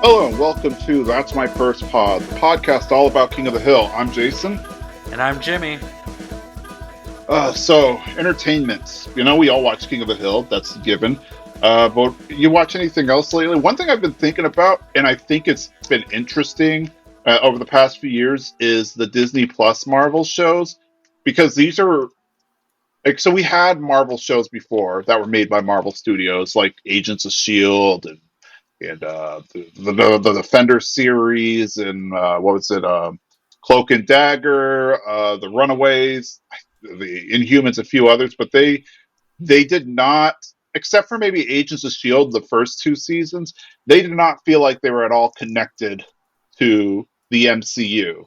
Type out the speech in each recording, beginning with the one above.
Hello and welcome to That's My First Pod, the podcast all about King of the Hill. I'm Jason. And I'm Jimmy. So entertainment. We all watch King of the Hill. That's a given. But you watch anything else lately? One thing I've been thinking about, and I think it's been interesting over the past few years, is the Disney Plus Marvel shows, because these are like, so we had Marvel shows before that were made by Marvel Studios, like Agents of Shield and the Defender series, and what was it? Cloak and Dagger, the Runaways, the Inhumans, a few others, but they did not, except for maybe Agents of Shield, the first two seasons, they did not feel like they were at all connected to the MCU.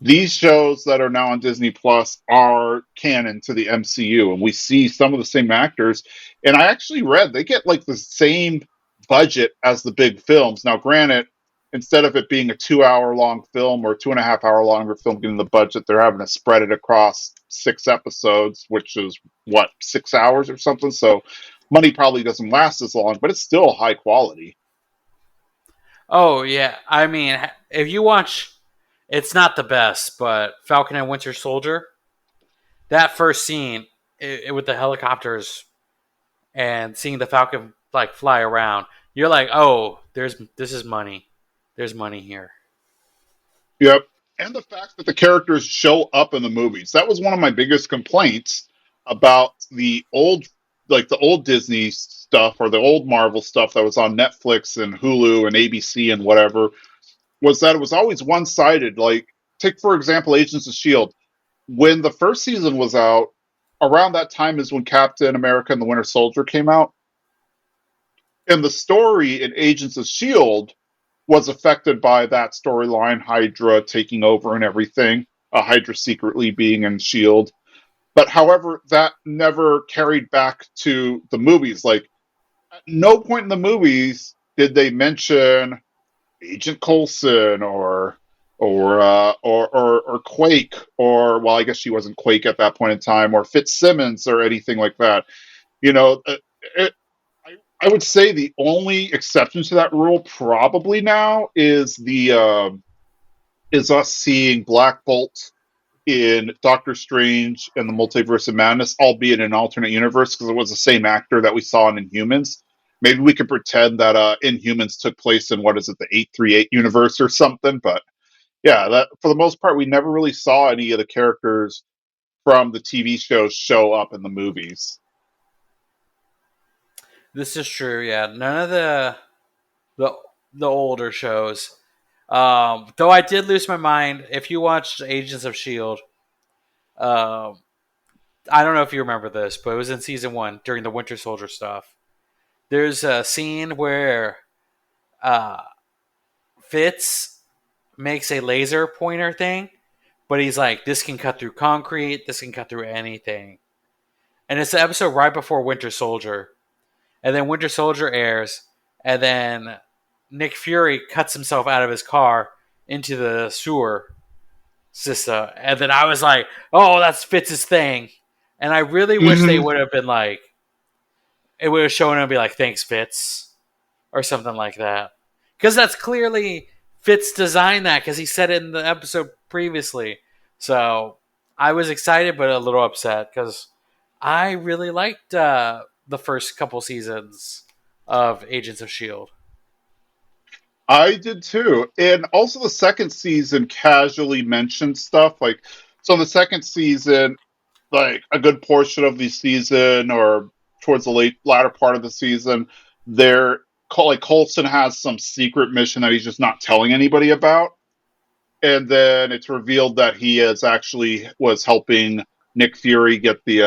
These shows that are now on Disney Plus are canon to the MCU, and we see some of the same actors. And I actually read they get like the same budget as the big films. Now, granted, instead of it being a 2 hour long film or 2.5 hour longer film getting the budget, they're having to spread it across 6 episodes, which is what, 6 hours or something. So money probably doesn't last as long, but it's still high quality. Oh, yeah. I mean, if you watch, it's not the best, but Falcon and Winter Soldier, that first scene with the helicopters and seeing the Falcon like fly around, you're like, oh, this is money. There's money here. Yep. And the fact that the characters show up in the movies. That was one of my biggest complaints about the old Disney stuff or the old Marvel stuff that was on Netflix and Hulu and ABC and whatever, was that it was always one sided. Like, take, for example, Agents of S.H.I.E.L.D. When the first season was out, around that time is when Captain America and the Winter Soldier came out. And the story in Agents of S.H.I.E.L.D. was affected by that storyline, Hydra taking over and everything, Hydra secretly being in S.H.I.E.L.D. But however, that never carried back to the movies. Like, at no point in the movies did they mention Agent Coulson or Quake, or, well, I guess she wasn't Quake at that point in time, or Fitzsimmons or anything like that. You know, it, I would say the only exception to that rule probably now is us seeing Black Bolt in Doctor Strange and the Multiverse of Madness, albeit in an alternate universe, because it was the same actor that we saw in Inhumans. Maybe we could pretend that Inhumans took place in, what is it, the 838 universe or something. But yeah, that for the most part, we never really saw any of the characters from the TV shows show up in the movies. This is true. Yeah, none of the the older shows. Though I did lose my mind. If you watched Agents of Shield, um, I don't know if you remember this, but it was in season one during the Winter Soldier stuff. There's a scene where uh, Fitz makes a laser pointer thing, but he's like, this can cut through concrete, this can cut through anything. And it's the episode right before Winter Soldier. And then Winter Soldier airs, and then Nick Fury cuts himself out of his car into the sewer system. And then I was like, oh, that's Fitz's thing. And I really wish they Mm-hmm. would have been like, it would have shown him and be like, thanks, Fitz, or something like that. Because that's clearly Fitz designed that because he said it in the episode previously. So I was excited but a little upset because I really liked the first couple seasons of Agents of S.H.I.E.L.D. I did too. And also the second season casually mentioned stuff like, so the second season, like a good portion of the season or towards the latter part of the season, they're like Coulson has some secret mission that he's just not telling anybody about. And then it's revealed that he is actually was helping Nick Fury get the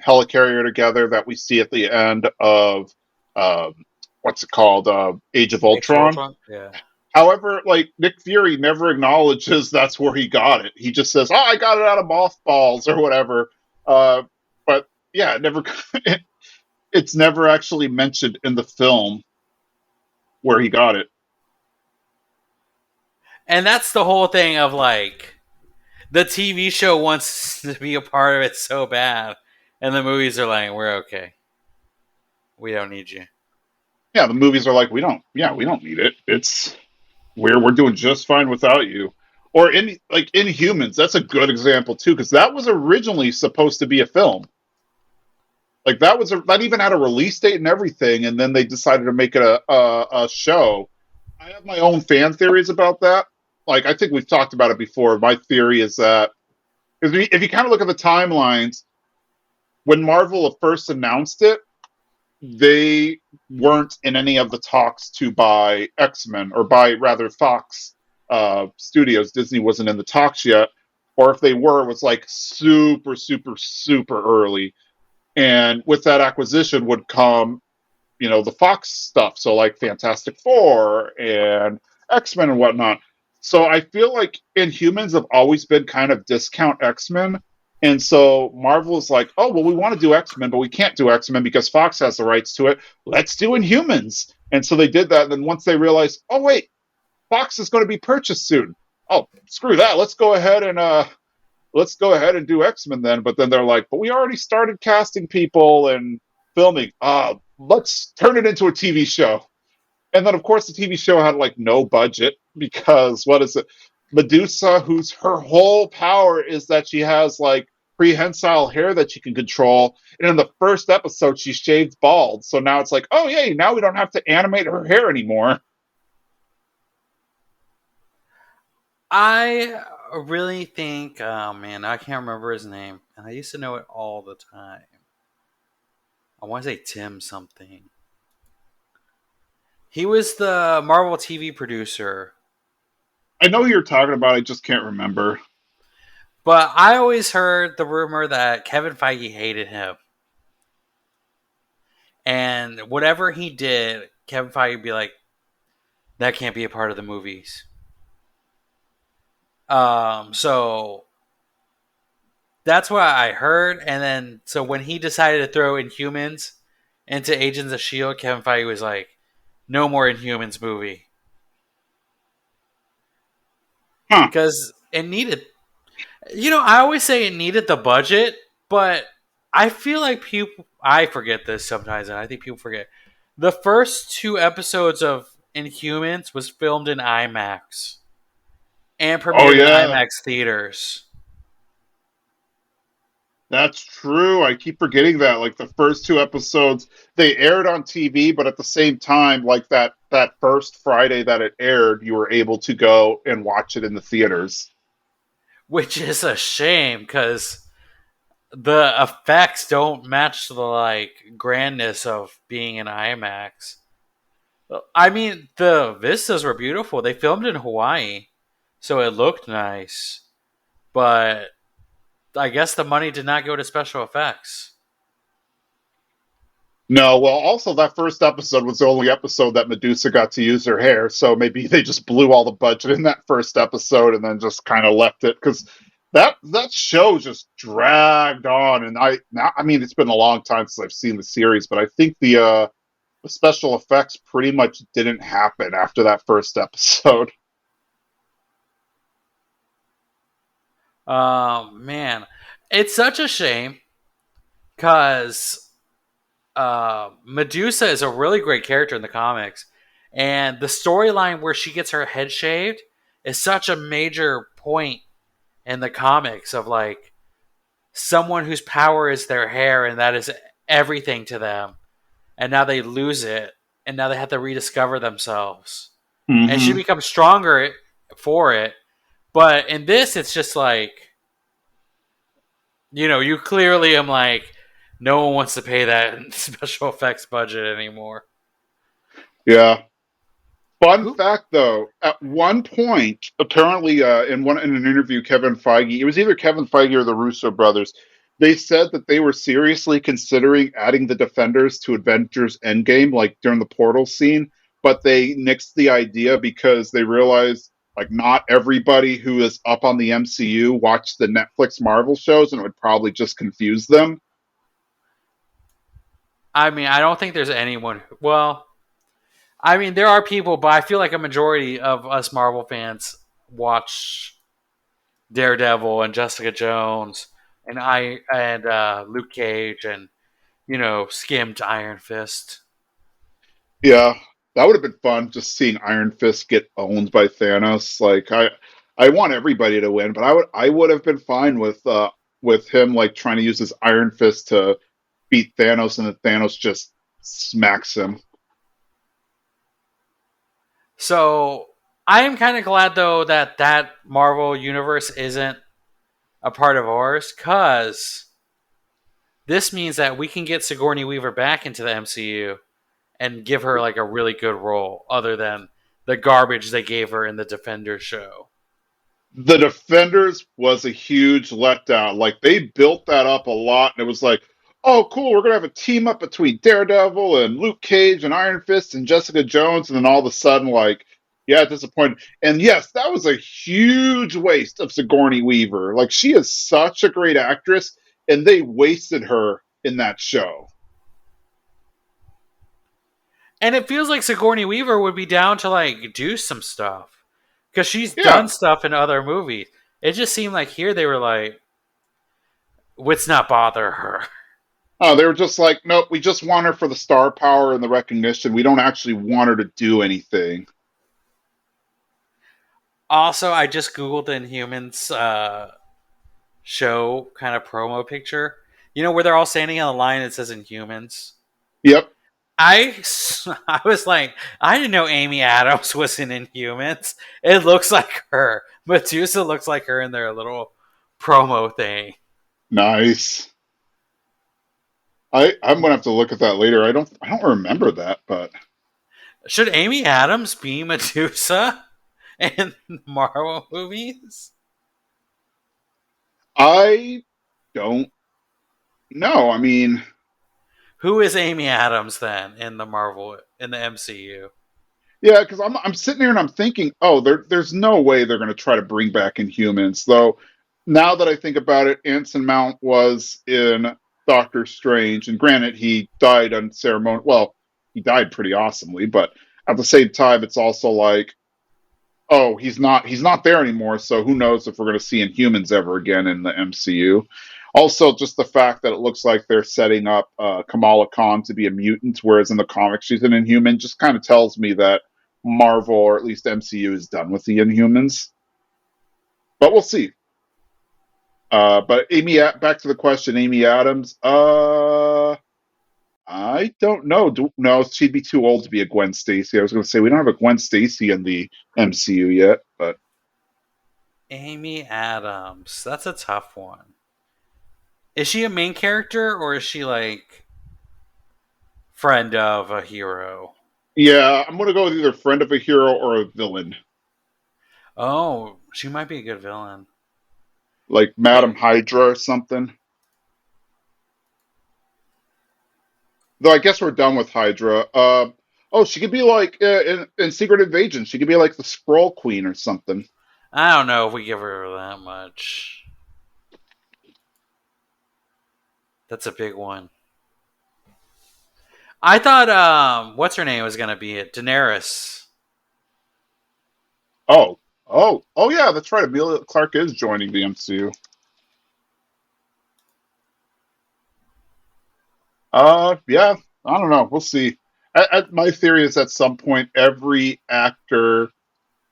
helicarrier together that we see at the end of um, what's it called, Age of Age of Ultron. Ultron? Yeah. However, like, Nick Fury never acknowledges that's where he got it. He just says, "Oh, I got it out of mothballs or whatever." Uh, but yeah, it never it's never actually mentioned in the film where he got it. And that's the whole thing of like, the TV show wants to be a part of it so bad. And the movies are like, we're okay. We don't need you. Yeah, the movies are like, we don't need it. It's we're doing just fine without you. Or in like Inhumans, that's a good example too, because that was originally supposed to be a film. Like that even had a release date and everything, and then they decided to make it a show. I have my own fan theories about that. Like I think we've talked about it before. My theory is that if you kind of look at the timelines, when Marvel first announced it, they weren't in any of the talks to buy X-Men or buy rather Fox Studios. Disney wasn't in the talks yet, or if they were, it was like super, super, super early. And with that acquisition would come, the Fox stuff. So like Fantastic Four and X-Men and whatnot. So I feel like Inhumans have always been kind of discount X-Men. And so Marvel is like, oh, well, we want to do X-Men, but we can't do X-Men because Fox has the rights to it. Let's do Inhumans. And so they did that. And then once they realized, oh, wait, Fox is going to be purchased soon. Oh, screw that. Let's go ahead and do X-Men then. But then they're like, but we already started casting people and filming. Let's turn it into a TV show. And then of course the TV show had like no budget because what is it? Medusa, whose her whole power is that she has like prehensile hair that she can control. And in the first episode, she shaved bald. So now it's like, oh yay, now we don't have to animate her hair anymore. I really think, oh man, I can't remember his name, and I used to know it all the time. I want to say Tim something. He was the Marvel TV producer, I know who you're talking about, I just can't remember. but I always heard the rumor that Kevin Feige hated him, and whatever he did, Kevin Feige would be like, "That can't be a part of the movies." So that's what I heard, and then so when he decided to throw Inhumans into Agents of Shield, Kevin Feige was like, "No more Inhumans movie," Huh. because it needed. I always say it needed the budget, but I feel like people. I forget this sometimes, and I think people forget. The first two episodes of Inhumans was filmed in IMAX and Oh premiered in yeah. IMAX theaters. That's true. I keep forgetting that. Like the first two episodes, they aired on TV, but at the same time, like that first Friday that it aired, you were able to go and watch it in the theaters. Which is a shame because the effects don't match the grandness of being in IMAX. I mean, the vistas were beautiful. They filmed in Hawaii, so it looked nice. But I guess the money did not go to special effects. No, well, also that first episode was the only episode that Medusa got to use her hair, so maybe they just blew all the budget in that first episode and then just kind of left it because that show just dragged on. And I mean, it's been a long time since I've seen the series, but I think the special effects pretty much didn't happen after that first episode. Man, it's such a shame because Medusa is a really great character in the comics, and the storyline where she gets her head shaved is such a major point in the comics of like someone whose power is their hair and that is everything to them, and now they lose it, and now they have to rediscover themselves, and she Hmm. becomes stronger for it. But in this, it's just like you clearly am like, no one wants to pay that special effects budget anymore. Yeah. Fun Who? fact, though, at one point, apparently, in an interview, Kevin Feige, it was either Kevin Feige or the Russo brothers, they said that they were seriously considering adding the Defenders to Avengers Endgame, like during the portal scene, but they nixed the idea because they realized like not everybody who is up on the MCU watched the Netflix Marvel shows, and it would probably just confuse them. I mean, I don't think there's anyone. Well, I mean, there are people, but I feel like a majority of us Marvel fans watch Daredevil and Jessica Jones and Luke Cage and skimmed Iron Fist. Yeah. That would have been fun, just seeing Iron Fist get owned by Thanos. Like I want everybody to win, but I would have been fine with him like trying to use his Iron Fist to beat Thanos, and then Thanos just smacks him. So I am kind of glad though that that Marvel universe isn't a part of ours, because this means that we can get Sigourney Weaver back into the MCU and give her like a really good role, other than the garbage they gave her in the Defenders show. The Defenders was a huge letdown. Like they built that up a lot, and it was like, oh, cool, we're gonna have a team up between Daredevil and Luke Cage and Iron Fist and Jessica Jones, and then all of a sudden, like, yeah, disappointed. And yes, that was a huge waste of Sigourney Weaver. Like she is such a great actress, and they wasted her in that show. And it feels like Sigourney Weaver would be down to like do some stuff, because she's done Yeah. stuff in other movies. It just seemed like here they were like, let's not bother her. Oh, they were just like, nope, we just want her for the star power and the recognition. We don't actually want her to do anything. Also, I just googled the Inhumans show kind of promo picture. You know where they're all standing on the line. It says Inhumans. Yep. I I was like, I didn't know Amy Adams was in Inhumans. It looks like her. Medusa looks like her in their little promo thing. Nice. I'm gonna have to look at that later. I don't remember that, but Should Amy Adams be Medusa in Marvel movies? I don't know. I mean, Who is Amy Adams then in the Marvel in the MCU? yeah, because I'm sitting here and I'm thinking, oh, there's no way they're gonna try to bring back Inhumans. Though now that I think about it, Anson Mount was in Doctor Strange, and granted he died unceremonially. Well, he died pretty awesomely, but at the same time, it's also like, oh, he's not there anymore, so who knows if we're going to see Inhumans ever again in the MCU. Also, just the fact that it looks like they're setting up Kamala Khan to be a mutant, whereas in the comics she's an Inhuman, just kind of tells me that Marvel, or at least MCU, is done with the Inhumans. But we'll see. But back to the question, Amy Adams. I don't know. No, she'd be too old to be a Gwen Stacy. I was going to say we don't have a Gwen Stacy in the MCU yet, but Amy Adams. That's a tough one. Is she a main character, or is she like friend of a hero? yeah, I'm gonna go with either friend of a hero or a villain, Oh, she might be a good villain. like Yeah. Madam Hydra or something. Though I guess we're done with Hydra. Oh, she could be like in Secret Invasion. She could be like the Scroll Queen or something. I don't know if we give her that much. That's a big one. I thought what's her name was gonna be it? Daenerys. Oh, yeah, that's right. Amelia Clark is joining the MCU. Yeah, I don't know. We'll see. My theory is at some point every actor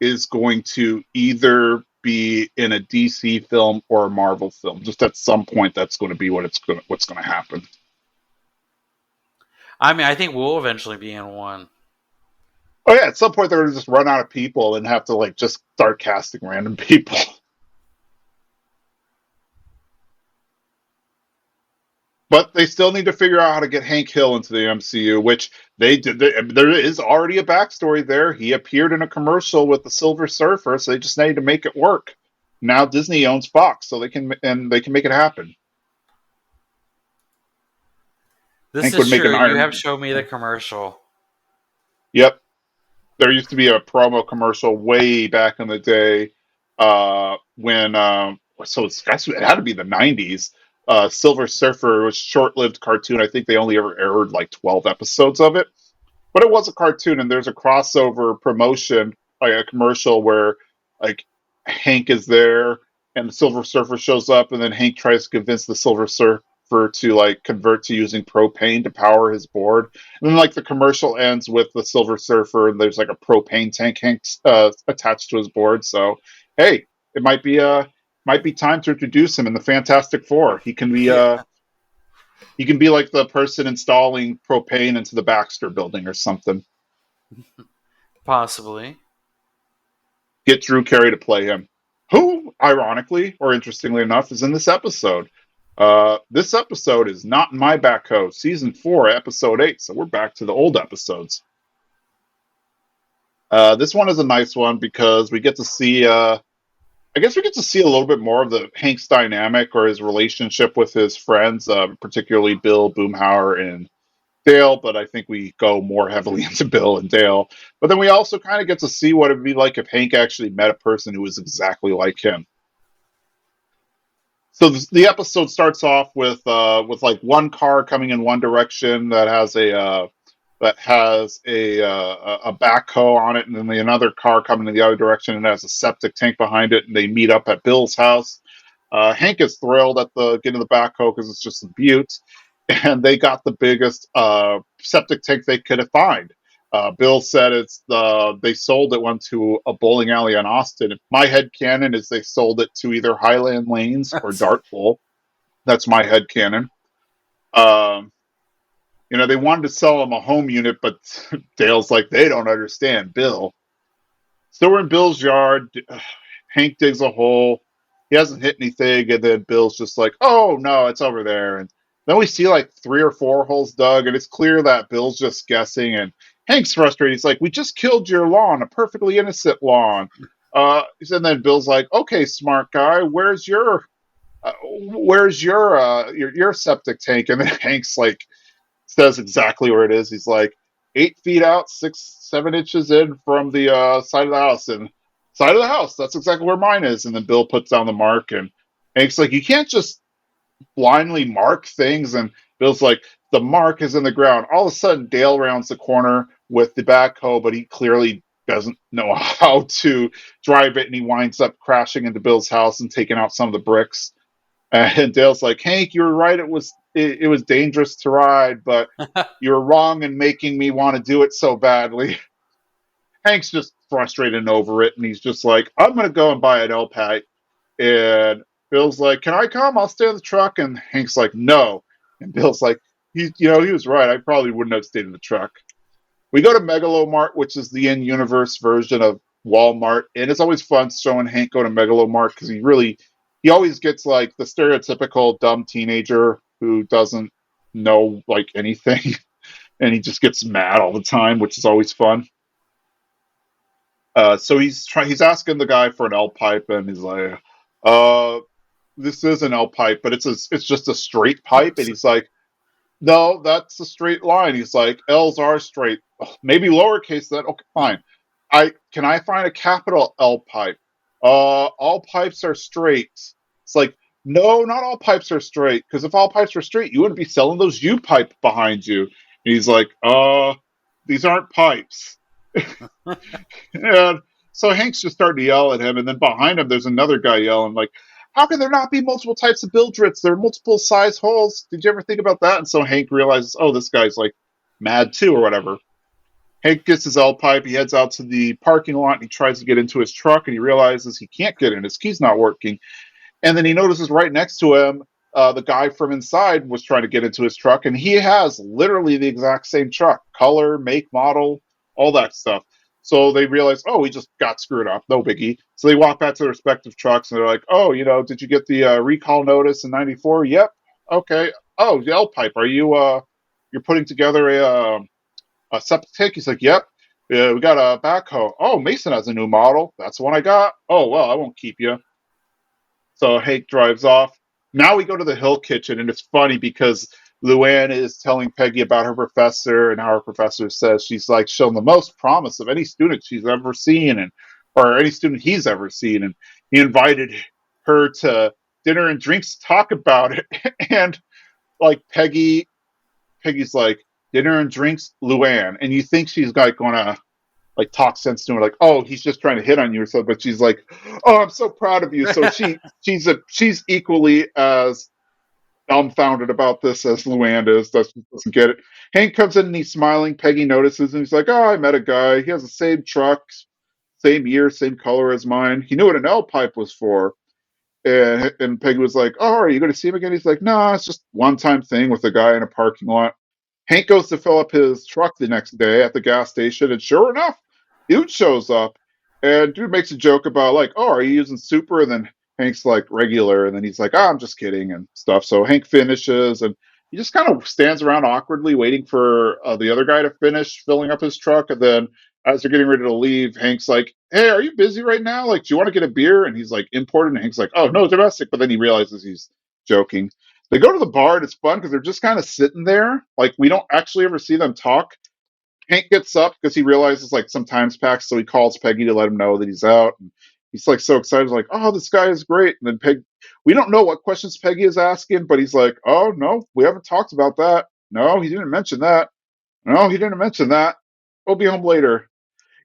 is going to either be in a DC film or a Marvel film. Just at some point, that's going to be what's going to happen. I mean, I think we'll eventually be in one. Oh yeah, at some point they're going to just run out of people and have to like just start casting random people. But they still need to figure out how to get Hank Hill into the MCU, which they did. There is already a backstory there. He appeared in a commercial with the Silver Surfer, so they just need to make it work. Now Disney owns Fox, so they can make it happen. This Hank would is make an true. You Iron have Man. shown me the commercial. Yep, there used to be a promo commercial way back in the day when it had to be the 90s. Silver Surfer was a short-lived cartoon. I think they only ever aired like 12 episodes of it, but it was a cartoon, and there's a crossover promotion, like a commercial where like Hank is there and the Silver Surfer shows up, and then Hank tries to convince the Silver Surfer for to like convert to using propane to power his board. And then like the commercial ends with the Silver Surfer, and there's like a propane tank Hank's attached to his board. So hey, it might be time to introduce him in the Fantastic Four. Yeah, He can be like the person installing propane into the Baxter building or something. possibly. Get Drew Carey to play him, who, ironically or interestingly enough, is in this episode. This episode is not in my backhoe, season 4, episode 8. So we're back to the old episodes. This one is a nice one because we get to see. I guess we get to see a little bit more of the Hank's dynamic or his relationship with his friends, particularly Bill, Boomhauer, and Dale, but I think we go more heavily into Bill and Dale. But then we also kind of get to see what it'd be like if Hank actually met a person who was exactly like him. So the episode starts off with like one car coming in one direction that has a backhoe on it, and then another car coming in the other direction and has a septic tank behind it, and they meet up at Bill's house. Hank is thrilled at the getting the backhoe because it's just a beaut, and they got the biggest septic tank they could find. Bill said they sold it one to a bowling alley in Austin. My head canon is they sold it to either Highland Lanes or That's Dart Bowl. That's my head canon. Um, they wanted to sell him a home unit, but Dale's like, they don't understand Bill. So we're in Bill's yard. Hank digs a hole. He hasn't hit anything, and then Bill's just like, "Oh no, it's over there." And then we see like 3 or 4 holes dug, and it's clear that Bill's just guessing. And Hank's frustrated. He's like, "We just killed your lawn, a perfectly innocent lawn." And then Bill's like, "Okay, smart guy, where's your septic tank?" And then Hank's like says exactly where it is. He's like 8 feet out, 6, 7 inches in from the side of the house, and side of the house. That's exactly where mine is. And then Bill puts down the mark, and Hank's like, you can't just blindly mark things. And Bill's like, the mark is in the ground. All of a sudden, Dale rounds the corner with the backhoe, but he clearly doesn't know how to drive it, and he winds up crashing into Bill's house and taking out some of the bricks. And Dale's like, Hank, you were right. It was dangerous to ride, but you were wrong in making me want to do it so badly. Hank's just frustrated and over it, and he's just like, I'm gonna go and buy an L pack. And Bill's like, can I come? I'll stay in the truck. And Hank's like, no. And Bill's like, he was right. I probably wouldn't have stayed in the truck. We go to Megalomart, which is the in-universe version of Walmart, and it's always fun showing Hank go to Megalomart because he always gets like the stereotypical dumb teenager who doesn't know like anything, and he just gets mad all the time, which is always fun. So he's asking the guy for an L pipe, and he's like, "Uh, this is an L pipe, but it's just a straight pipe." And he's like, no, that's a straight line. He's like, L's are straight. Ugh, maybe lowercase that. Okay, fine. I find a capital L pipe? All pipes are straight. It's like, no, not all pipes are straight. Because if all pipes were straight, you wouldn't be selling those U pipe behind you. And he's like, these aren't pipes. And so Hank's just starting to yell at him, and then behind him, there's another guy yelling like, how can there not be multiple types of bilge There are multiple size holes. Did you ever think about that? And so Hank realizes, oh, this guy's like mad too, or whatever. Hank gets his L pipe. He heads out to the parking lot and he tries to get into his truck, and he realizes he can't get in. His key's not working. And then he notices right next to him, the guy from inside was trying to get into his truck, and he has literally the exact same truck, color, make, model, all that stuff. So they realize, oh, we just got screwed up, no biggie. So they walk back to their respective trucks, and they're like, oh, did you get the recall notice in '94? Yep. Okay. Oh, the L pipe. Are you're putting together a septic tank? He's like, yep. Yeah, we got a backhoe. Oh, Mason has a new model. That's the one I got. Oh, well, I won't keep you. So Hank drives off. Now we go to the Hill Kitchen, and it's funny because Luann is telling Peggy about her professor, and how her professor says she's like shown the most promise of any student she's ever seen, and or any student he's ever seen, and he invited her to dinner and drinks to talk about it. And like Peggy's like dinner and drinks, Luann, and you think she's like gonna like talk sense to her, like, oh, he's just trying to hit on you or so. But she's like, oh, I'm so proud of you. So she's equally as dumbfounded about this as Luann is. Doesn't get it. Hank comes in and he's smiling. Peggy notices and he's like, "Oh, I met a guy. He has the same truck, same year, same color as mine. He knew what an L pipe was for." And Peggy was like, "Oh, are you going to see him again?" He's like, "No, it's just one time thing with a guy in a parking lot." Hank goes to fill up his truck the next day at the gas station, and sure enough, Dude shows up. And Dude makes a joke about, like, "Oh, are you using super?" And then Hank's like, "Regular." And then he's like, "Oh, I'm just kidding," and stuff. So Hank finishes, and he just kind of stands around awkwardly waiting for the other guy to finish filling up his truck. And then as they're getting ready to leave, Hank's like, "Hey, are you busy right now? Like, do you want to get a beer?" And he's like, "Imported." And Hank's like, "Oh, no, domestic." But then he realizes he's joking. They go to the bar and it's fun because they're just kind of sitting there. Like, we don't actually ever see them talk. Hank gets up because he realizes like some time's passed, so he calls Peggy to let him know that he's out. And he's like so excited, like, "Oh, this guy is great." And then we don't know what questions Peggy is asking, but he's like, "Oh no, we haven't talked about that. No, he didn't mention that. No, he didn't mention that. We'll be home later."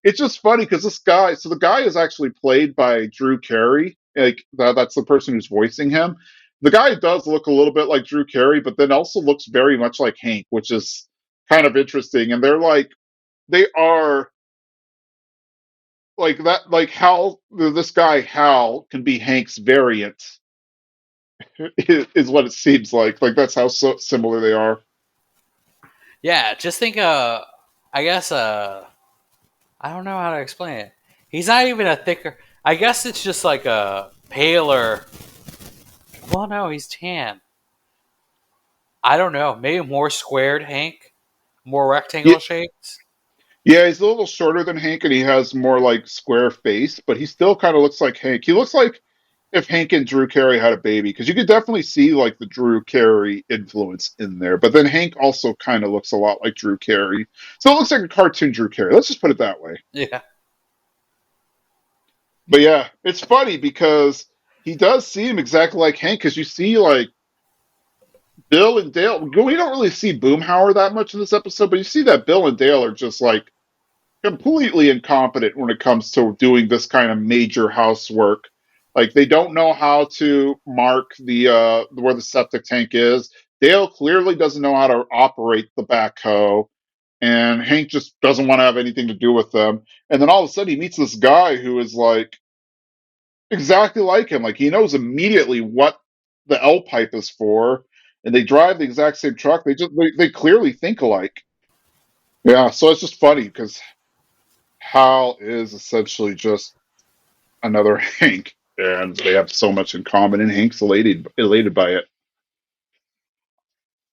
It's just funny because this guy, so the guy is actually played by Drew Carey. Like that's the person who's voicing him. The guy does look a little bit like Drew Carey, but then also looks very much like Hank, which is kind of interesting. And they are like that, like Hal, this guy Hal can be Hank's variant, is what it seems like. Like that's how so similar they are. Yeah, just think. I guess. I don't know how to explain it. He's not even a thicker. I guess it's just like a paler. Well, no, he's tan. I don't know. Maybe more squared Hank, more Yeah, rectangle shaped. yeah, he's a little shorter than Hank, and he has more like square face, but he still kind of looks like Hank. He looks like if Hank and Drew Carey had a baby, because you could definitely see like the Drew Carey influence in there. But then Hank also kind of looks a lot like Drew Carey, so it looks like a cartoon Drew Carey. Let's just put it that way. Yeah. But yeah, it's funny because he does seem exactly like Hank, because you see like Bill and Dale. We don't really see Boomhauer that much in this episode, but you see that Bill and Dale are just like completely incompetent when it comes to doing this kind of major housework. Like they don't know how to mark the where the septic tank is. Dale clearly doesn't know how to operate the backhoe, and Hank just doesn't want to have anything to do with them. And then all of a sudden he meets this guy who is like exactly like him. Like he knows immediately what the L pipe is for, and they drive the exact same truck. They clearly think alike. Yeah, so it's just funny because Hal is essentially just another Hank, and they have so much in common, and Hank's elated by it.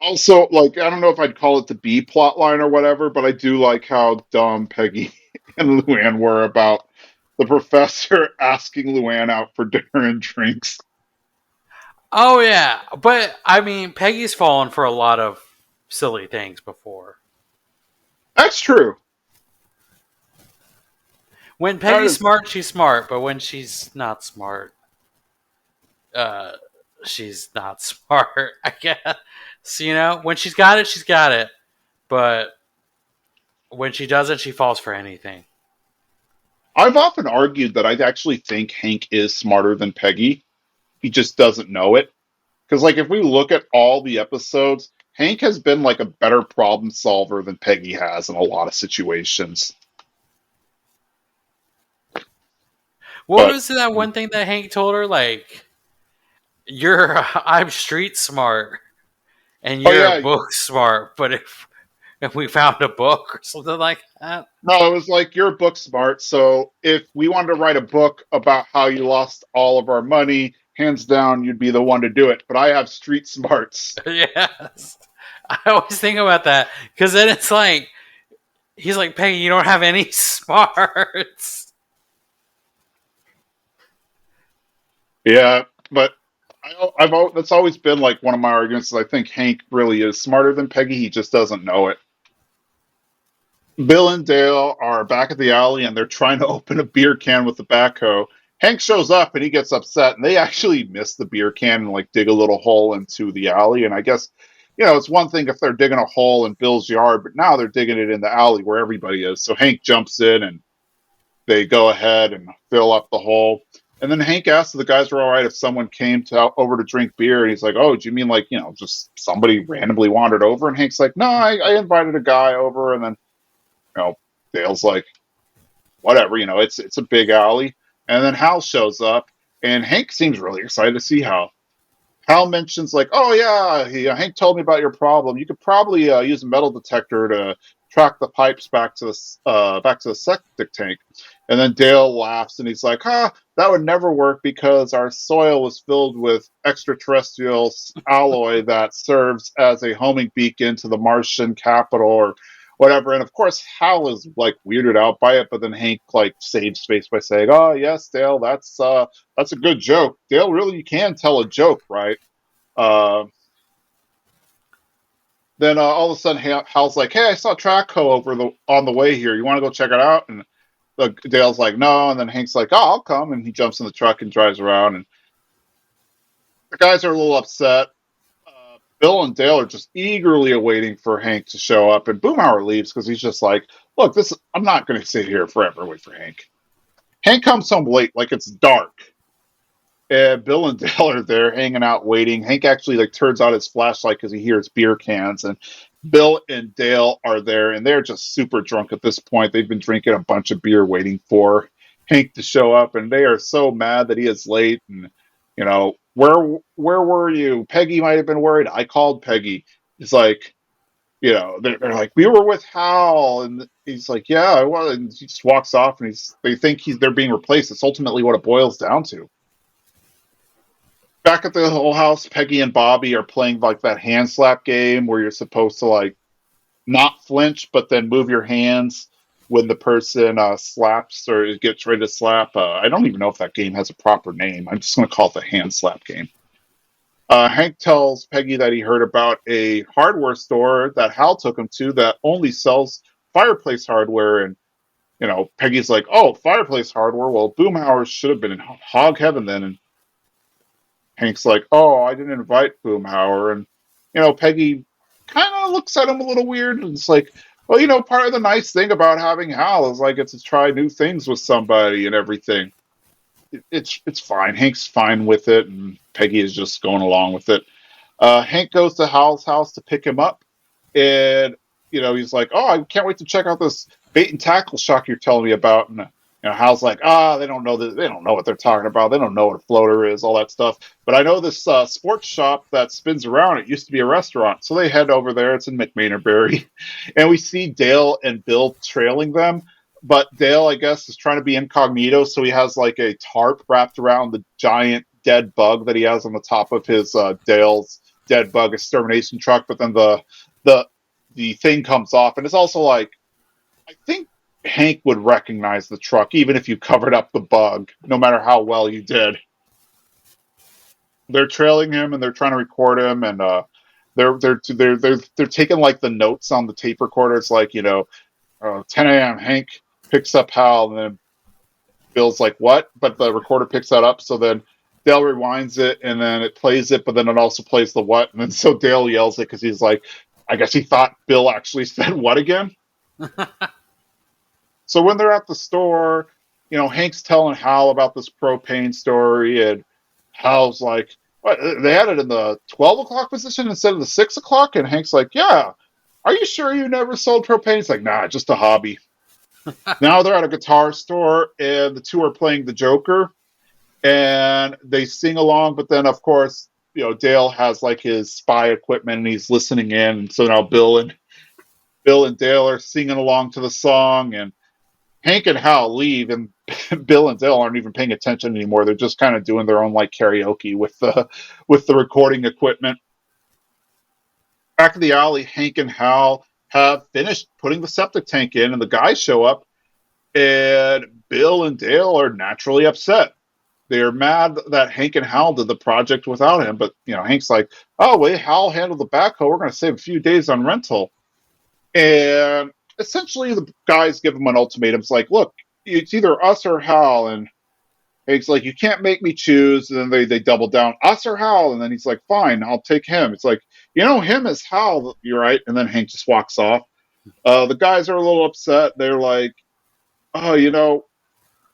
Also, like I don't know if I'd call it the B plot line or whatever, but I do like how dumb Peggy and Luann were about the professor asking Luann out for dinner and drinks. Oh yeah, but I mean, Peggy's fallen for a lot of silly things before. That's true. When That Peggy's is. smart, she's smart, but when she's not smart, uh, she's not smart. I guess. So, when she's got it, she's got it. But when she doesn't, she falls for anything. I've often argued that I actually think Hank is smarter than Peggy. He just doesn't know it. Because, like, if we look at all the episodes, Hank has been like a better problem solver than Peggy has in a lot of situations. What But was that one thing that Hank told her? Like, I'm street smart and oh you're a yeah, book smart. But if we found a book or something like that, no, it was like you're book smart. So if we wanted to write a book about how you lost all of our money, hands down, you'd be the one to do it. But I have street smarts. yes. I always think about that because then it's like he's like, Peggy, you don't have any smarts. Yeah, but that's always been like one of my arguments. Is I think Hank really is smarter than Peggy. He just doesn't know it. Bill and Dale are back at the alley and they're trying to open a beer can with the backhoe. Hank shows up and he gets upset, and they actually miss the beer can and like dig a little hole into the alley. And I guess, it's one thing if they're digging a hole in Bill's yard, but now they're digging it in the alley where everybody is. So Hank jumps in and they go ahead and fill up the hole. And then Hank asked if the guys were all right if someone came over to drink beer. And he's like, "Oh, do you mean like just somebody randomly wandered over?" And Hank's like, "No, I invited a guy over." And then you know Dale's like, "Whatever, it's a big alley." And then Hal shows up, and Hank seems really excited to see Hal. Hal mentions like, "Oh yeah, Hank told me about your problem. You could probably use a metal detector to track the pipes back to the septic tank." And then Dale laughs and he's like, "Huh, that would never work because our soil was filled with extraterrestrial alloy that serves as a homing beacon to the Martian capital or whatever." And of course, Hal is like weirded out by it, but then Hank like saves face by saying, "Oh yes, Dale, that's a good joke. Dale, really, you can tell a joke, right?" Uh, then all of a sudden, Hal's like, "Hey, I saw Trackho on the way here. You want to go check it out?" And Dale's like, "No." And then Hank's like, "Oh, I'll come." And he jumps in the truck and drives around. And the guys are a little upset. Bill and Dale are just eagerly awaiting for Hank to show up. And Boomhauer leaves because he's just like, "Look, I'm not going to sit here forever and wait for Hank." Hank comes home late, like it's dark. And Bill and Dale are there hanging out waiting. Hank actually like turns on his flashlight because he hears beer cans, and Bill and Dale are there, and they're just super drunk at this point. They've been drinking a bunch of beer waiting for Hank to show up, and they are so mad that he is late. And where were you? Peggy might have been worried. I called Peggy. It's like they're like, "We were with Hal," and he's like, "Yeah, I was." And he just walks off, and they think they're being replaced. It's ultimately what it boils down to. Back at the whole house, Peggy and Bobby are playing like that hand slap game where you're supposed to like not flinch, but then move your hands when the person slaps or gets ready to slap. I don't even know if that game has a proper name. I'm just going to call it the hand slap game. Hank tells Peggy that he heard about a hardware store that Hal took him to that only sells fireplace hardware. And, Peggy's like, "Oh, fireplace hardware? Well, Boomhauer should have been in hog heaven then." And Hank's like, "Oh, I didn't invite Boomhauer." And, Peggy kind of looks at him a little weird. And it's like, "Well, part of the nice thing about having Hal is I get to try new things with somebody and everything." It's fine. Hank's fine with it. And Peggy is just going along with it. Hank goes to Hal's house to pick him up. And, he's like, "Oh, I can't wait to check out this bait and tackle shock you're telling me about." And, Hal's like, they don't know that. They don't know what they're talking about. They don't know what a floater is, all that stuff. But I know this sports shop that spins around. It used to be a restaurant. So they head over there. It's in McManerberry. And we see Dale and Bill trailing them. But Dale, I guess, is trying to be incognito. So he has like a tarp wrapped around the giant dead bug that he has on the top of his Dale's dead bug extermination truck. But then the the thing comes off, and it's also like, I think Hank would recognize the truck even if you covered up the bug, no matter how well you did. They're trailing him and they're trying to record him, and they're taking like the notes on the tape recorder. It's like 10 a.m. Hank picks up Hal, and then Bill's like, "What?" But the recorder picks that up, so then Dale rewinds it, and then it plays it, but then it also plays the what, and then so Dale yells it because he's like, I guess he thought Bill actually said what again. So when they're at the store, Hank's telling Hal about this propane story, and Hal's like, "What? They had it in the 12 o'clock position instead of the 6 o'clock?" And Hank's like, "Yeah. Are you sure you never sold propane?" He's like, "Nah, just a hobby." Now they're at a guitar store, and the two are playing the Joker, and they sing along. But then, of course, Dale has like his spy equipment, and he's listening in. And so now Bill and Dale are singing along to the song, and Hank and Hal leave, and Bill and Dale aren't even paying attention anymore. They're just kind of doing their own like karaoke with the recording equipment. Back in the alley, Hank and Hal have finished putting the septic tank in, and the guys show up, and Bill and Dale are naturally upset. They're mad that Hank and Hal did the project without him, but Hank's like, "Oh wait, Hal handled the backhoe. We're going to save a few days on rental." And essentially, the guys give him an ultimatum. It's like, "Look, it's either us or Hal." And Hank's like, "You can't make me choose." And then they double down, "Us or Hal?" And then he's like, "Fine, I'll take him." It's like, him is Hal. You're right. And then Hank just walks off. The guys are a little upset. They're like, "Oh,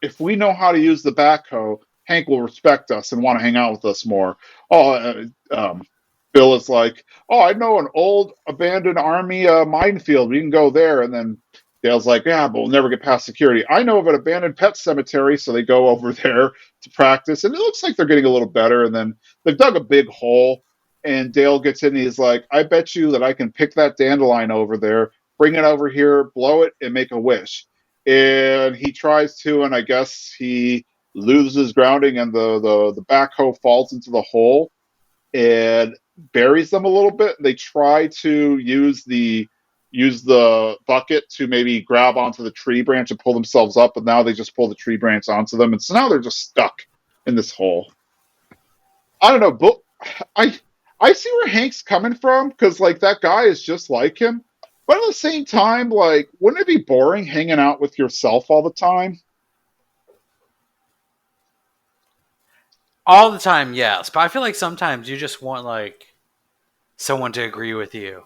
if we know how to use the backhoe, Hank will respect us and want to hang out with us more. Oh, Bill is like, oh, I know an old abandoned army minefield. We can go there. And then Dale's like, yeah, but we'll never get past security. I know of an abandoned pet cemetery. So they go over there to practice. And it looks like they're getting a little better. And then they've dug a big hole. And Dale gets in and he's like, I bet you that I can pick that dandelion over there, bring it over here, blow it, and make a wish. And he tries to, and I guess he loses grounding and the backhoe falls into the hole and buries them a little bit. They try to use the bucket to maybe grab onto the tree branch and pull themselves up, but now they just pull the tree branch onto them, and so now they're just stuck in this hole. I don't know, but I I see where Hank's coming from because like that guy is just like him, but at the same time, like, wouldn't it be boring hanging out with yourself all the time? All the time, yes, but I feel like sometimes you just want like someone to agree with you,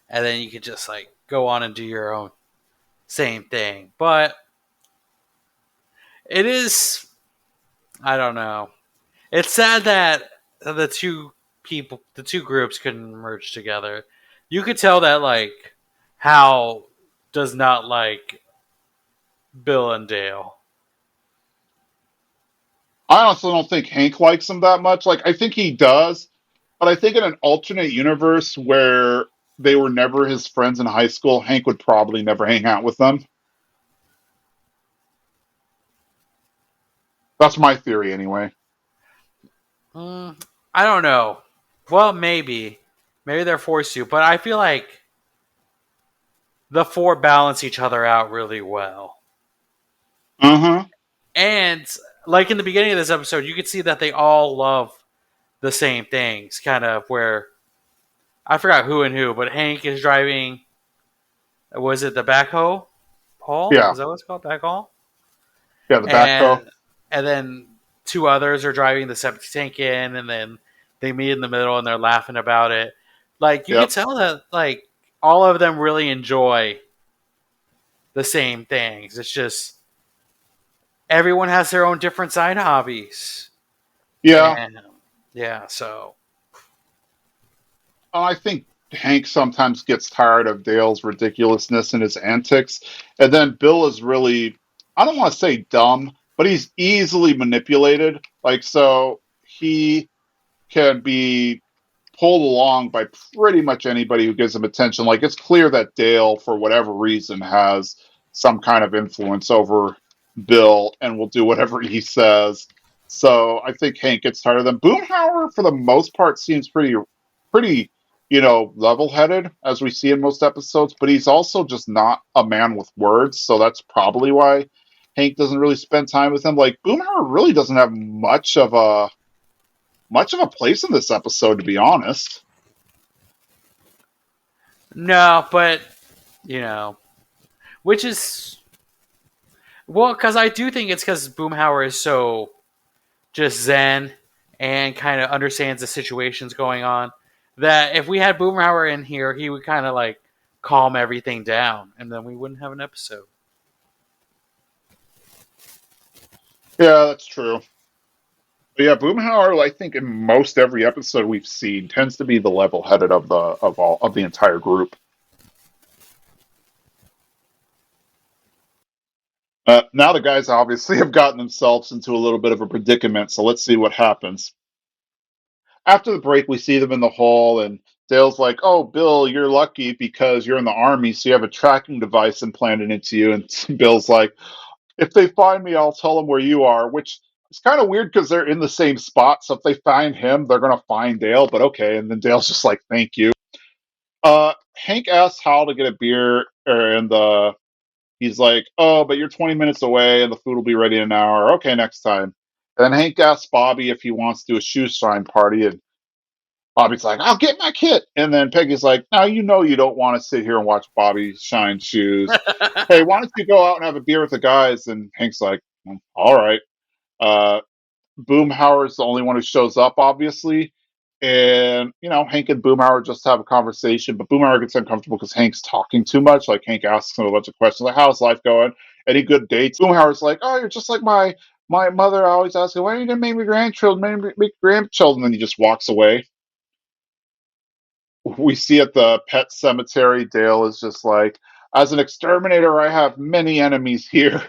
and then you could just like go on and do your own same thing. But it is, I don't know. It's sad that the two groups couldn't merge together. You could tell that like Hal does not like Bill and Dale. I honestly don't think Hank likes him that much. Like, I think he does, but I think in an alternate universe where they were never his friends in high school, Hank would probably never hang out with them. That's my theory, anyway. Mm, I don't know. Well, maybe they're forced to, but I feel like the four balance each other out really well. Uh huh. And like in the beginning of this episode, you could see that they all love the same things, kind of where I forgot who and who, but Hank is driving. Was it the backhoe? Paul? Yeah. Is that what it's called? Backhaul? Yeah, the backhoe. And then two others are driving the septic tank in, and then they meet in the middle and they're laughing about it. Like you could Yep. tell that like all of them really enjoy the same things. It's just everyone has their own different side hobbies, Yeah. and yeah, so I think Hank sometimes gets tired of Dale's ridiculousness and his antics. And then Bill is really, I don't want to say dumb, but he's easily manipulated. Like, so he can be pulled along by pretty much anybody who gives him attention. Like, it's clear that Dale, for whatever reason, has some kind of influence over Bill and will do whatever he says. So I think Hank gets tired of them. Boomhauer, for the most part, seems pretty, level-headed, as we see in most episodes. But he's also just not a man with words. So that's probably why Hank doesn't really spend time with him. Like, Boomhauer really doesn't have much of a place in this episode, to be honest. no, but you know, which is well, because I do think it's because Boomhauer is so just zen and kind of understands the situations going on. That if we had Boomhauer in here, he would kind of like calm everything down, and then we wouldn't have an episode. Yeah, that's true. But yeah, Boomhauer, I think in most every episode we've seen, tends to be the level-headed of the entire group. Now the guys obviously have gotten themselves into a little bit of a predicament, so let's see what happens. After the break, we see them in the hall, and Dale's like, "Oh, Bill, you're lucky because you're in the army, so you have a tracking device implanted into you." And Bill's like, if they find me, I'll tell them where you are, which is kind of weird because they're in the same spot. So if they find him, they're going to find Dale, but okay. And then Dale's just like, thank you. Hank asks Hal to get a beer, and he's like, oh, but you're 20 minutes away and the food will be ready in an hour. Okay, next time. And then Hank asks Bobby if he wants to do a shoe shine party, and Bobby's like, I'll get my kit. And then Peggy's like, now you know you don't want to sit here and watch Bobby shine shoes. Hey, why don't you go out and have a beer with the guys? And Hank's like, all right. Uh, Boomhauer's the only one who shows up, obviously. And, Hank and Boomhauer just have a conversation, but Boomhauer gets uncomfortable because Hank's talking too much. Like, Hank asks him a bunch of questions, like, how's life going? Any good dates? Boomhauer's like, oh, you're just like My mother always asks, when are you going to make me grandchildren? Make grandchildren. And he just walks away. We see at the pet cemetery, Dale is just like, as an exterminator, I have many enemies here,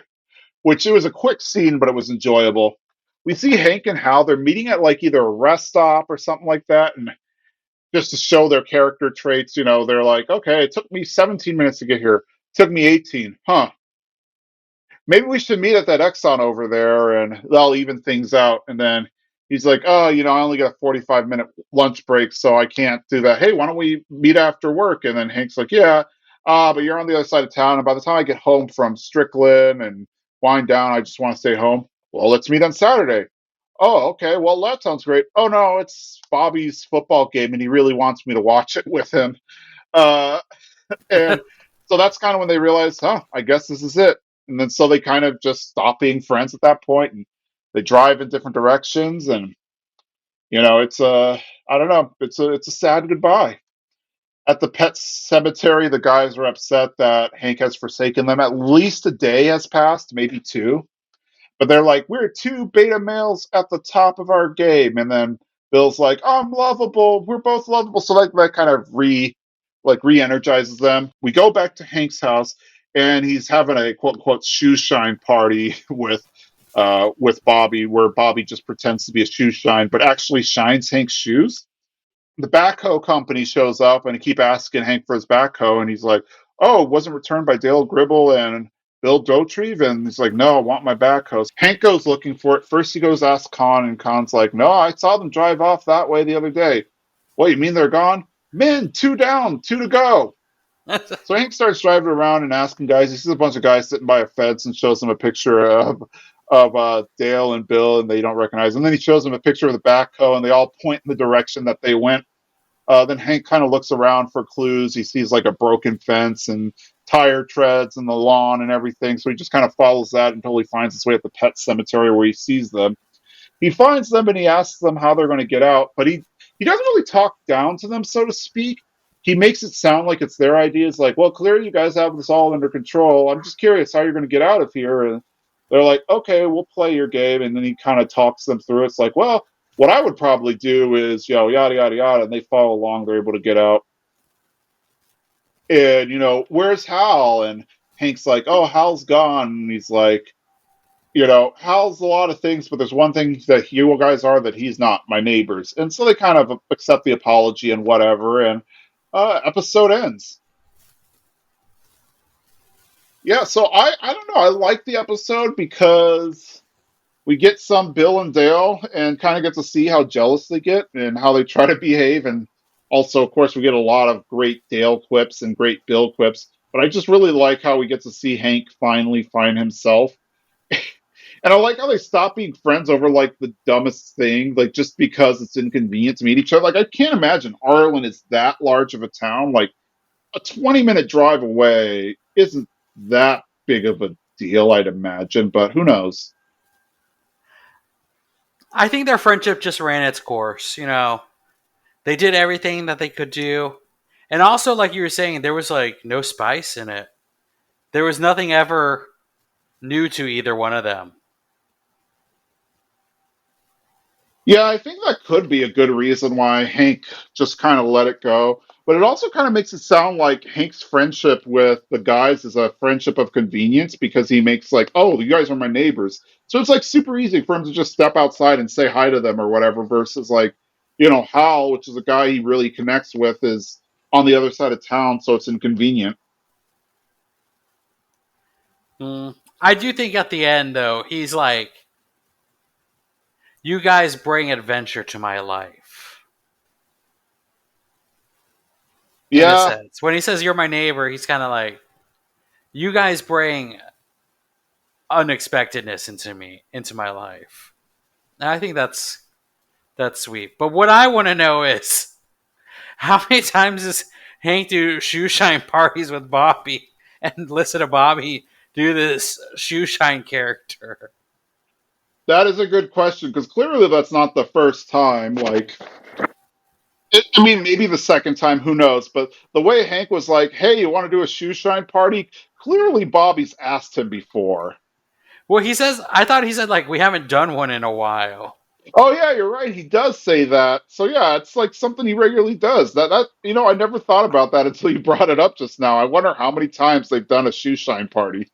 which it was a quick scene, but it was enjoyable. We see Hank and Hal, they're meeting at like either a rest stop or something like that. And just to show their character traits, they're like, okay, it took me 17 minutes to get here. It took me 18. Huh. Maybe we should meet at that Exxon over there and they'll even things out. And then he's like, oh, I only got a 45-minute lunch break, so I can't do that. Hey, why don't we meet after work? And then Hank's like, yeah, but you're on the other side of town. And by the time I get home from Strickland and wind down, I just want to stay home. Well, let's meet on Saturday. Oh, okay. Well, that sounds great. Oh, no, it's Bobby's football game and he really wants me to watch it with him. Uh, and so that's kind of when they realize, I guess this is it. And then so they kind of just stop being friends at that point and they drive in different directions. And, it's I don't know, it's a sad goodbye. At the pet cemetery, the guys are upset that Hank has forsaken them. At least a day has passed, maybe two. But they're like, we're two beta males at the top of our game. And then Bill's like, I'm lovable. We're both lovable. So like that kind of re-energizes them. We go back to Hank's house and he's having a quote unquote shoe shine party with Bobby, where Bobby just pretends to be a shoe shine, but actually shines Hank's shoes. The backhoe company shows up and they keep asking Hank for his backhoe, and he's like, "Oh, it wasn't returned by Dale Gribble and Bill Dotrieve?" And he's like, "No, I want my backhoe." Hank goes looking for it. First, he goes ask Con, and Con's like, "No, I saw them drive off that way the other day." What, you mean they're gone? Men, two down, two to go. So Hank starts driving around and asking guys. He sees a bunch of guys sitting by a fence and shows them a picture of Dale and Bill, and they don't recognize him. And then he shows them a picture of the backhoe, and they all point in the direction that they went. Then Hank kind of looks around for clues. He sees like a broken fence and tire treads and the lawn and everything. So he just kind of follows that until he finds his way at the pet cemetery where he sees them. He finds them and he asks them how they're going to get out, but he doesn't really talk down to them, so to speak. He makes it sound like it's their ideas. Like, well, clearly you guys have this all under control. I'm just curious how you're going to get out of here. And they're like, okay, we'll play your game. And then he kind of talks them through. It's like, well, what I would probably do is, yada, yada, yada. And they follow along. They're able to get out. And, where's Hal? And Hank's like, oh, Hal's gone. And he's like, Hal's a lot of things, but there's one thing that you guys are that he's not, my neighbors. And so they kind of accept the apology and whatever. And episode ends. Yeah, so I don't know. I like the episode because we get some Bill and Dale and kind of get to see how jealous they get and how they try to behave. And also, of course, we get a lot of great Dale quips and great Bill quips. But I just really like how we get to see Hank finally find himself. And I like how they stop being friends over like the dumbest thing, like just because it's inconvenient to meet each other. Like I can't imagine Arlen is that large of a town. Like a 20-minute drive away isn't that big of a deal, I'd imagine, but who knows? I think their friendship just ran its course. They did everything that they could do. And also, like you were saying, there was like no spice in it. There was nothing ever new to either one of them. Yeah, I think that could be a good reason why Hank just kind of let it go. But it also kind of makes it sound like Hank's friendship with the guys is a friendship of convenience because he makes like, oh, you guys are my neighbors. So it's like super easy for him to just step outside and say hi to them or whatever, versus like, Hal, which is a guy he really connects with, is on the other side of town, so it's inconvenient. I do think at the end, though, he's like, you guys bring adventure to my life. In a Yeah, sense. When he says you're my neighbor, he's kind of like, you guys bring unexpectedness into my life. And I think that's sweet. But what I want to know is how many times does Hank do shoe shine parties with Bobby and listen to Bobby do this shoe shine character? that is a good question because clearly that's not the first time. Like, I mean, maybe the second time, who knows? But the way Hank was like, "Hey, you want to do a shoe shine party?" Clearly, Bobby's asked him before. Well, he says. I thought he said like we haven't done one in a while. Oh yeah, you're right. He does say that. So yeah, it's like something he regularly does. I never thought about that until you brought it up just now. I wonder how many times they've done a shoe shine party.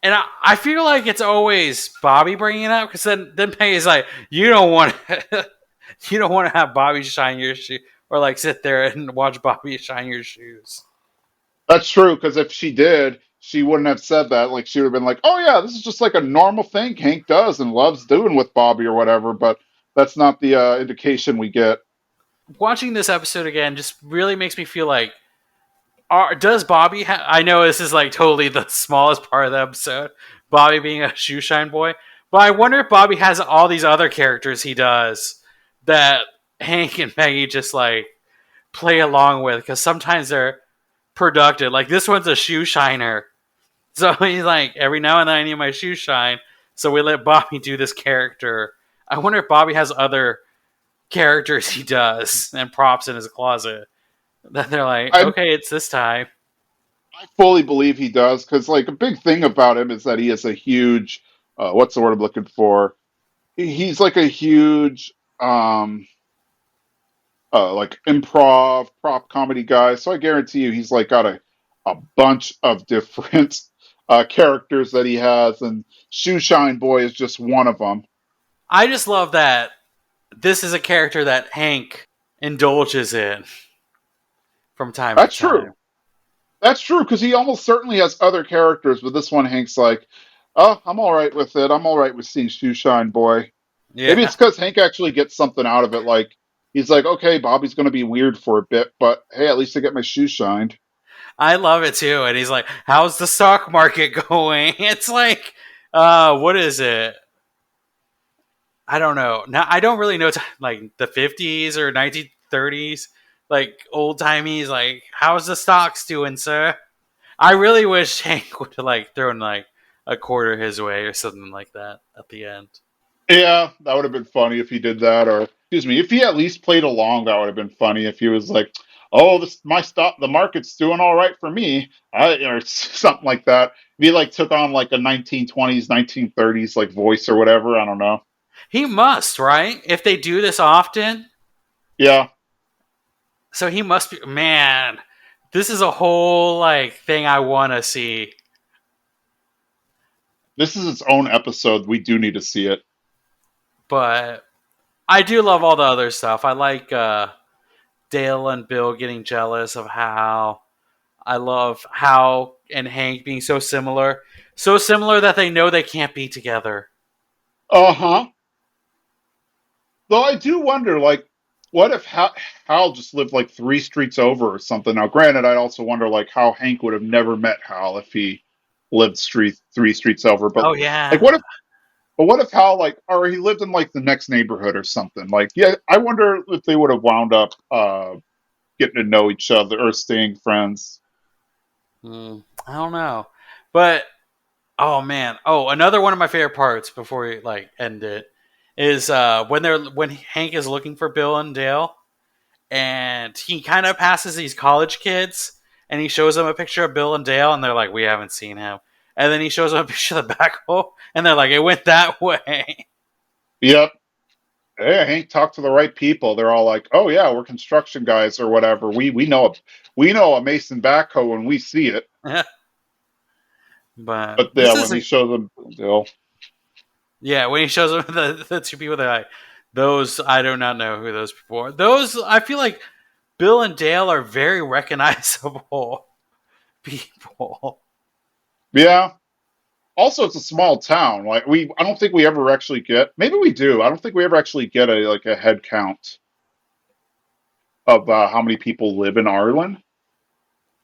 And I feel like it's always Bobby bringing it up because then Peggy's like, you don't want you don't want to have Bobby shine your shoe or like sit there and watch Bobby shine your shoes. That's true, because if she did, she wouldn't have said that. Like she would have been like, "Oh yeah, this is just like a normal thing Hank does and loves doing with Bobby or whatever." But that's not the indication we get. Watching this episode again just really makes me feel like, does Bobby? I know this is like totally the smallest part of the episode, Bobby being a shoe shine boy, but I wonder if Bobby has all these other characters he does that Hank and Peggy just like play along with because sometimes they're productive. Like this one's a shoe shiner. So he's like, every now and then I need my shoe shine. So we let Bobby do this character. I wonder if Bobby has other characters he does and props in his closet that they're like, I okay, it's this time. I fully believe he does, because like a big thing about him is that he is a huge, what's the word I'm looking for? He's like a huge like improv prop comedy guy. So I guarantee you he's like got a bunch of different characters that he has, and Shoe Shine Boy is just one of them. I just love that this is a character that Hank indulges in from time to That's true. time. That's true, because he almost certainly has other characters, but this one Hank's like, oh, I'm all right with it. I'm all right with seeing Shoe Shine Boy. Maybe Yeah, it's because Hank actually gets something out of it. Like he's like, okay, Bobby's going to be weird for a bit, but hey, at least I get my shoe shined. I love it too. And he's like, how's the stock market going? It's like, what is it? I don't know. Now I don't really know like the 50s or 1930s, like old timey's. Like, how's the stocks doing, sir? I really wish Hank would have like thrown like a quarter his way or something like that at the end. Yeah, that would have been funny if he did that, or excuse me, if he at least played along. That would have been funny if he was like, "Oh, this my stop, the market's doing all right for me," or something like that. If he like took on like a 1920s, 1930s like voice or whatever. I don't know. He must, right? If they do this often, Yeah, so he must be. Man, this is a whole like thing I want to see. this is its own episode. We do need to see it. But I do love all the other stuff. I like Dale and Bill getting jealous of Hal. I love Hal and Hank being so similar that they know they can't be together. Uh huh. Though I do wonder, like, what if Hal just lived like 3 streets over or something? Now, granted, I'd also wonder like how Hank would have never met Hal if he lived 3 streets over. But Oh like, yeah, what if Hal like, or he lived in like the next neighborhood or something? Like, yeah, I wonder if they would have wound up getting to know each other or staying friends. I don't know, but oh man, another one of my favorite parts before we like end it is when Hank is looking for Bill and Dale, and he kind of passes these college kids, and he shows them a picture of Bill and Dale, and they're like, "We haven't seen him." And then he shows them a picture of the backhoe, and they're like, "It went that way." Yep. Hey, Hank talked to the right people. They're all like, "Oh yeah, we're construction guys or whatever. We know a Mason backhoe when we see it." But But this yeah, is when he shows them, Dale. yeah, when he shows them the two people, they're like, "Those I do not know who those people are." Those I feel like Bill and Dale are very recognizable people. Yeah. Also, it's a small town. Like I don't think we ever actually get. Maybe we do. I don't think we ever actually get a head count of how many people live in Ireland.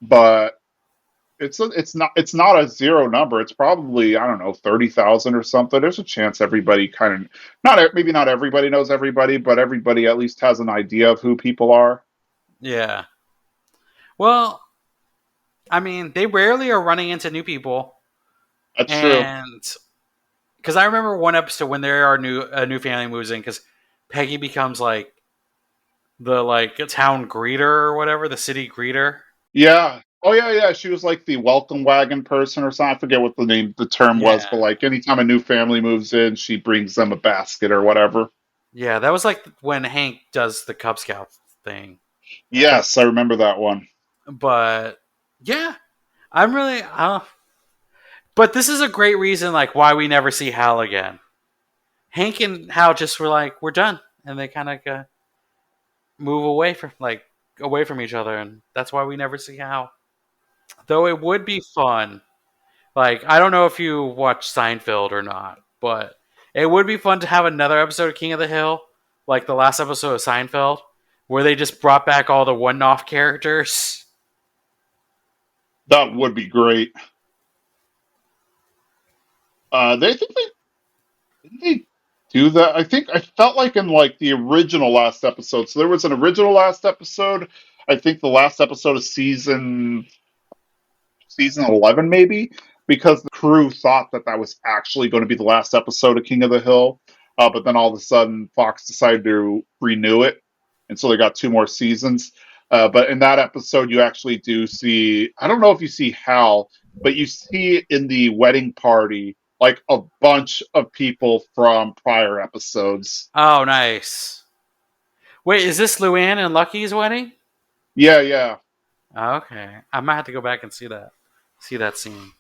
But it's not a zero number. It's probably, I don't know, 30,000 or something. There's a chance everybody kind of maybe not everybody knows everybody, but everybody at least has an idea of who people are. Yeah. Well, I mean, they rarely are running into new people, That's true. and because I remember one episode when there are a new family moves in, because Peggy becomes like the like town greeter or whatever, the city greeter. Yeah. Oh yeah, yeah. She was like the welcome wagon person or something. I forget what the term was, Yeah, but like anytime a new family moves in, she brings them a basket or whatever. yeah. That was like when Hank does the Cub Scout thing. Yes, I remember that one. But yeah, I'm really. But this is a great reason, like, why we never see Hal again. Hank and Hal just were like, we're done, and they kind of move away from each other, and that's why we never see Hal. Though it would be fun. Like, I don't know if you watch Seinfeld or not, but it would be fun to have another episode of King of the Hill, like the last episode of Seinfeld, where they just brought back all the one-off characters. That would be great. They think they didn't they do that. I think I felt like in like the original last episode. So there was an original last episode. I think the last episode of season 11 maybe, because the crew thought that that was actually going to be the last episode of King of the Hill, but then all of a sudden Fox decided to renew it, and so they got two more seasons. But in that episode you actually do see, I don't know if you see Hal, but you see in the wedding party like a bunch of people from prior episodes. Oh, nice. Wait, is this Luann and Lucky's wedding? Yeah, yeah. Okay, I might have to go back and see that scene.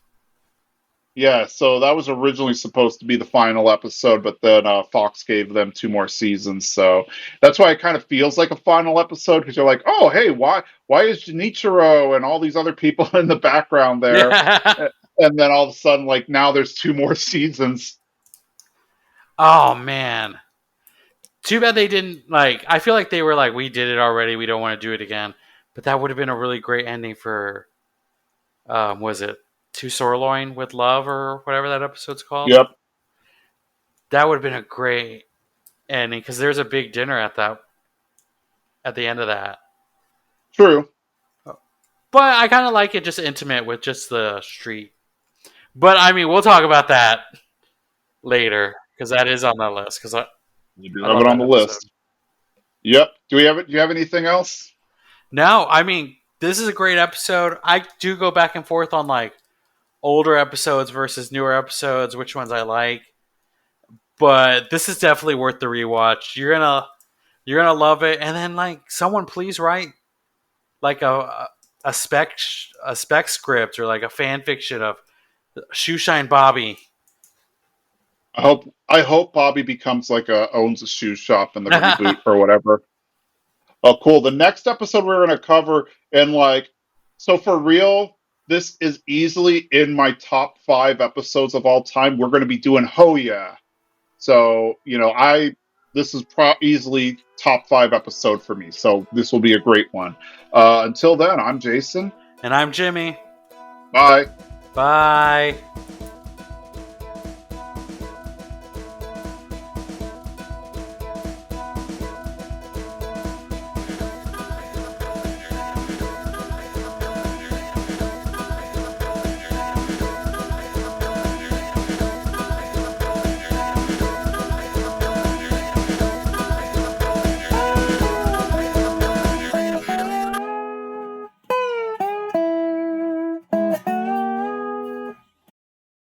Yeah, so that was originally supposed to be the final episode, but then Fox gave them two more seasons. So that's why it kind of feels like a final episode, because you're like, oh, hey, why is Junichiro and all these other people in the background there? Yeah. And then all of a sudden, like now there's two more seasons. Oh man. Too bad they didn't like. I feel like they were like, we did it already. We don't want to do it again. But that would have been a really great ending for. Was it To Sirloin with Love or whatever that episode's called? Yep, That would have been a great ending because there's a big dinner at the end of that. true. But I kind of like it just intimate with just the street. But I mean, we'll talk about that later because that is on the list because You do I have love it on that the episode. list. Yep. Do we have it? Do you have anything else? No, I mean, this is a great episode. I do go back and forth on like older episodes versus newer episodes, which ones I like. But this is definitely worth the rewatch. You're gonna love it. And then like someone please write like a spec script or like a fan fiction of Shoeshine Bobby. I hope Bobby becomes like owns a shoe shop in the reboot or whatever. Oh, cool. The next episode we're going to cover, and like, so for real, this is easily in my top five episodes of all time. We're going to be doing Ho Yeah. So, this is easily top five episode for me. So this will be a great one. Until then, I'm Jason. And I'm Jimmy. Bye. Bye.